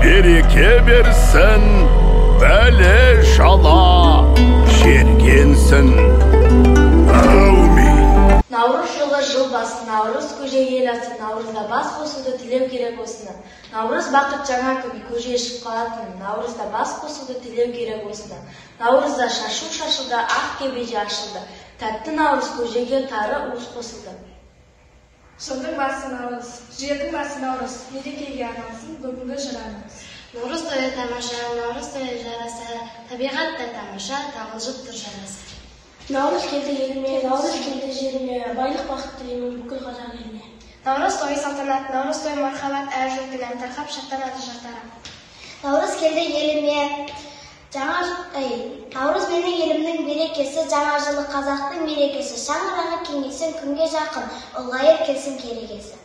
береке берсін, бәле жала жергенсін. Әумин. Наурыз жылы жыл басы, наурыз көже ел асы, наурызда бас қосуды тілеу керек осыны. Наурыз бақыт жаңа күн, көже ішіп қалатын, наурызда бас қосуды тілеу керек осыны. Наурызда шашу шашылды, ақ кебеже ашылды, тәтті наурыз көжеге тары уыз қосылды. Жылдың басы наурыз, жердің басы наурыз, мерекеге арналсын бүгінгі жырамыз. Наурыз тойы тамаша, наурыз тойы жараса, табиғат та тамаша, тағылжып тұр жараса. Наурыз келді еліме, наурыз келді жеріме, байлық бақыт тілеймін бүкіл қазақ еліне. Наурыз тойы салтанат, наурыз тойы мархабат, әр жұртынан тарқап шаттанады жастары. Наурыз келді еліме, наурыз менің елімнің берекесі, жаңа жылы қазақтың мерекесі, шаңырағы кеңейсін күнге жақын, ұлғайып келсін керегесі.